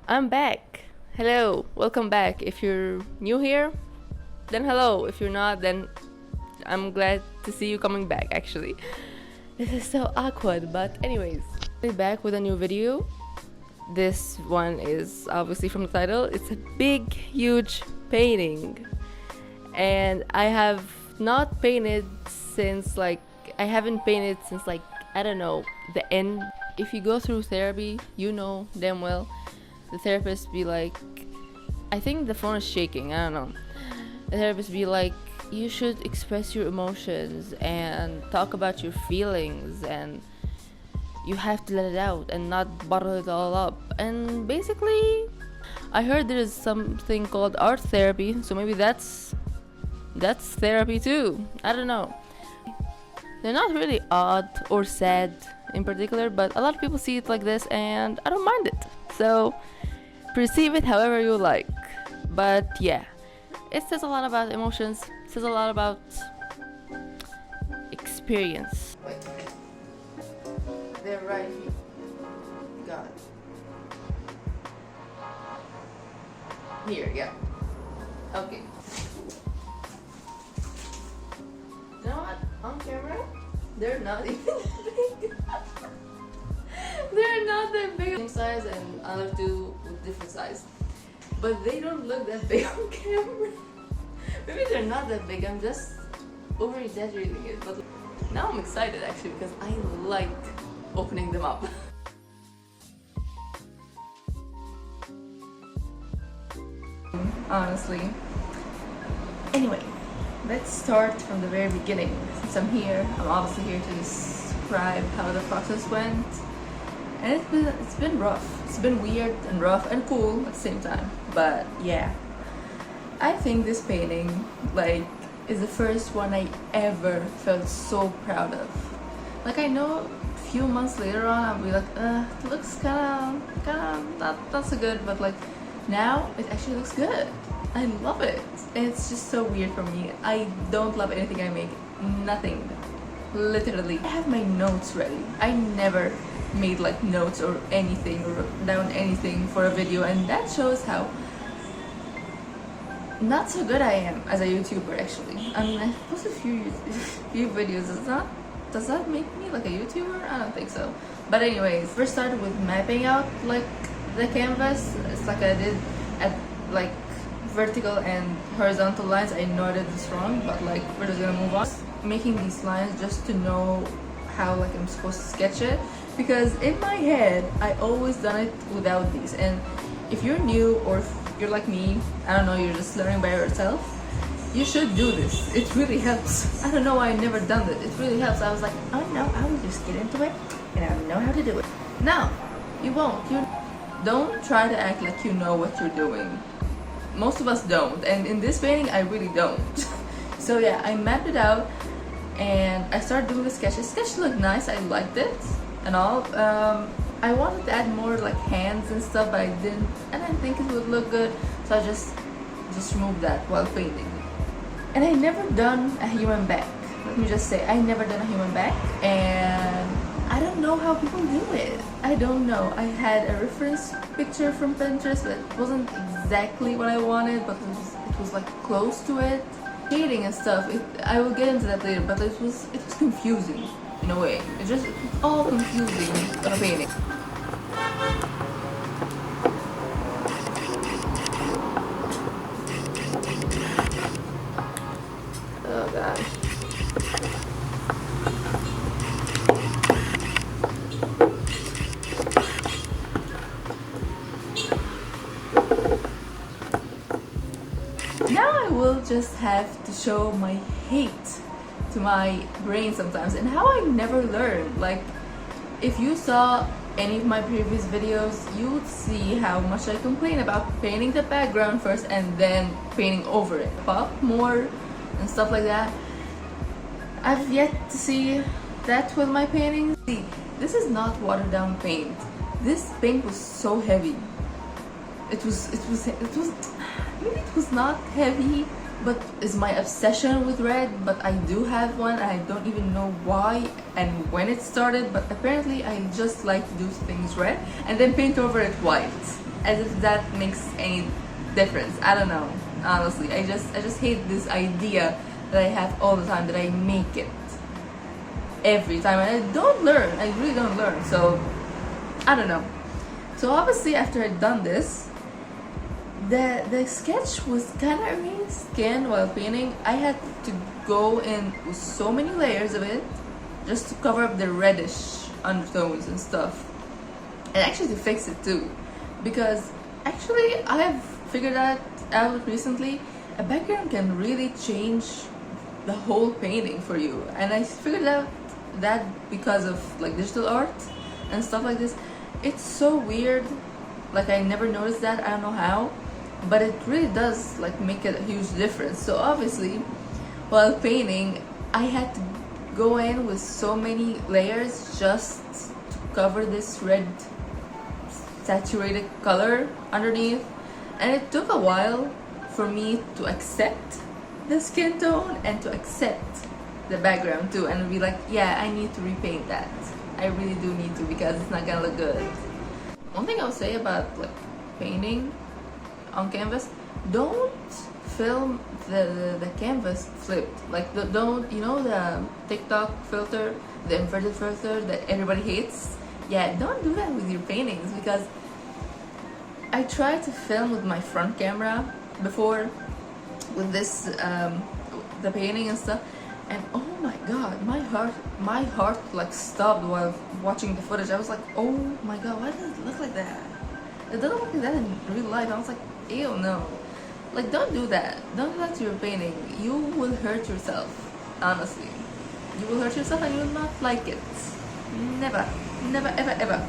I'm back. Hello, welcome back. If you're new here, then hello. If you're not, then I'm glad to see you coming back actually. This is so awkward, but anyways, we're back with a new video. This one is obviously from the title. It's a big, huge painting. And I have not painted since I haven't painted since I don't know, the end. If you go through therapy, you know damn well the therapist be like, I think the phone is shaking, I don't know. The therapist be like, you should express your emotions and talk about your feelings, and you have to let it out and not bottle it all up. And basically, I heard there is something called art therapy, so maybe that's therapy too. I don't know. They're not really odd or sad in particular, but a lot of people see it like this, and I don't mind it. So perceive it however you like. But yeah, it says a lot about emotions. It says a lot about experience. Wait, they're right here. Got it. Here, yeah. Okay. You know what? On camera, they're not even big. They're not that big. Same size, and other two with different size. But they don't look that big on camera. Maybe they're not that big. I'm just over exaggerating it. But now I'm excited actually because I like opening them up. Honestly. Anyway, let's start from the very beginning. Since I'm here, I'm obviously here to describe how the process went. And it's been rough. It's been weird and rough and cool at the same time. But yeah, I think this painting is the first one I ever felt so proud of. I know a few months later on I'll be like, it looks kinda not so good, but now it actually looks good. I love it. It's just so weird for me. I don't love anything I make. Nothing. Literally. I have my notes ready. I never made notes or anything or wrote down anything for a video, and that shows how not so good I am as a YouTuber actually. I mean, I posted a few videos. Does that make me a YouTuber? I don't think so. But anyways, first started with mapping out the canvas. It's I did at vertical and horizontal lines. I know that it's wrong, but we're just gonna move on. Making these lines just to know how I'm supposed to sketch it, because in my head I always done it without these. And if you're new or if you're like me, I don't know, you're just learning by yourself, you should do this. It really helps. I don't know why I never done it. It really helps. I was like, oh no, I will just get into it and I know how to do it. No, you won't. You don't try to act like you know what you're doing. Most of us don't, and in this painting I really don't. So yeah, I mapped it out and I started doing the sketches. Sketch looked nice, I liked it and all. I wanted to add more hands and stuff, but I didn't think it would look good, so I just removed that while painting. And I never done a human back. Let me just say, I never done a human back, and I don't know how people do it. I don't know. I had a reference picture from Pinterest, but it wasn't exactly what I wanted, but it was close to it. Shading and stuff, I will get into that later, but it was confusing in a way. It's all confusing on a painting. Oh god. Now I will just have to show my hate to my brain sometimes, and how I never learned. If you saw any of my previous videos, you would see how much I complain about painting the background first and then painting over it. Pop more and stuff like that. I've yet to see that with my paintings. See, this is not watered down paint. This paint was so heavy. It was maybe it was not heavy, but it's my obsession with red. But I do have one, and I don't even know why and when it started, but apparently I just like to do things red and then paint over it white. as if that makes any difference. I don't know. Honestly, I just hate this idea that I have all the time, that I make it every time, and I don't learn. I really don't learn. So I don't know. So obviously, after I'd done this, the sketch was kind of really skinned while painting. I had to go in with so many layers of it just to cover up the reddish undertones and stuff, and actually to fix it too, because actually I have figured that out recently. A background can really change the whole painting for you, and I figured out that because of like digital art and stuff like this. It's so weird, like I never noticed that. I don't know how, but it really does like make a huge difference. So obviously, while painting, I had to go in with so many layers just to cover this red saturated color underneath, and it took a while for me to accept the skin tone and to accept the background too, and be like, yeah, I need to repaint that. I really do need to, because it's not gonna look good. One thing I'll say about like painting on canvas, don't film the canvas flipped. Like don't, you know, the TikTok filter, the inverted filter that everybody hates? Yeah, don't do that with your paintings, because I tried to film with my front camera before with this the painting and stuff, and oh my god, my heart like stopped while watching the footage. I was like, oh my god, why does it look like that? It doesn't look like that in real life. I was like, ew, no. Like, don't do that. Don't do that to your painting. You will hurt yourself. Honestly, you will hurt yourself and you will not like it. Never, never, ever, ever.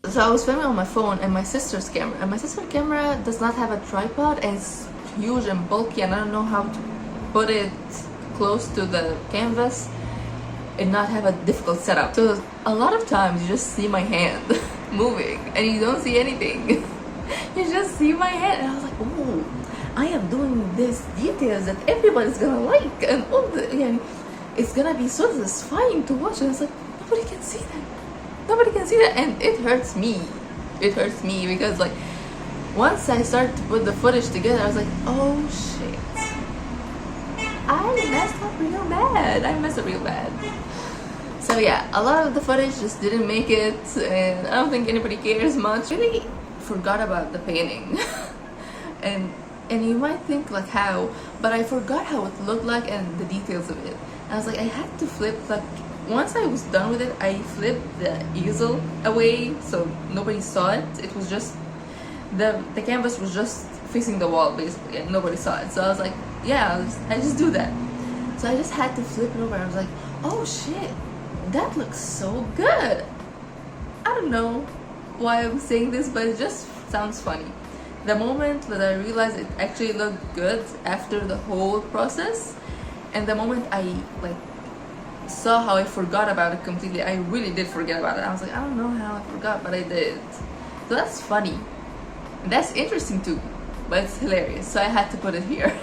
So I was filming on my phone and my sister's camera, and my sister's camera does not have a tripod, and it's huge and bulky, and I don't know how to put it close to the canvas and not have a difficult setup. So a lot of times you just see my hand moving and you don't see anything. You just see my hand, and I was like, oh, I am doing these details that everybody's gonna like, and all the, yeah, it's gonna be so satisfying to watch. And it's like, nobody can see that. Nobody can see that, and it hurts me. It hurts me because like once I start to put the footage together, I was like, oh shit, I messed up real bad. I messed up real bad. So yeah, a lot of the footage just didn't make it, and I don't think anybody cares much. I really forgot about the painting. and you might think like how, but I forgot how it looked like and the details of it. And I was like, I had to flip, like once I was done with it, I flipped the easel away so nobody saw it. It was just the canvas was just facing the wall basically, and nobody saw it. So I was like, yeah, I just do that. So I just had to flip it over, and I was like, oh shit, that looks so good. I don't know why I'm saying this, but it just sounds funny. The moment that I realized it actually looked good after the whole process, and the moment I like saw how I forgot about it completely, I really did forget about it. I was like, I don't know how I forgot, but I did. So that's funny. That's interesting too, but it's hilarious. So I had to put it here.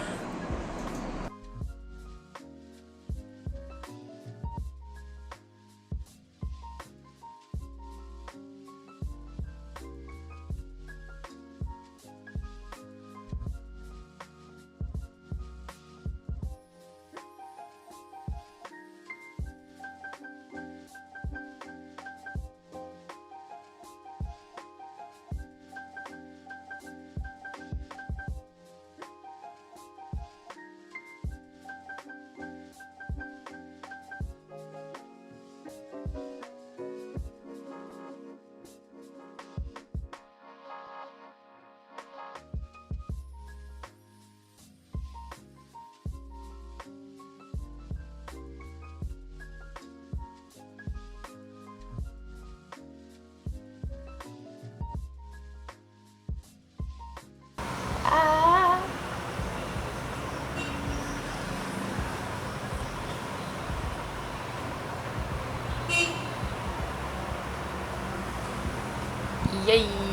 Yay!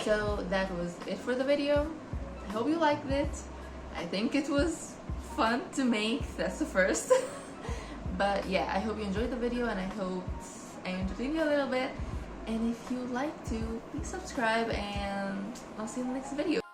So that was it for the video. I hope you liked it. I think it was fun to make. That's the first. But yeah, I hope you enjoyed the video, and I hope I entertained you a little bit. And if you would like to, please subscribe, and I'll see you in the next video.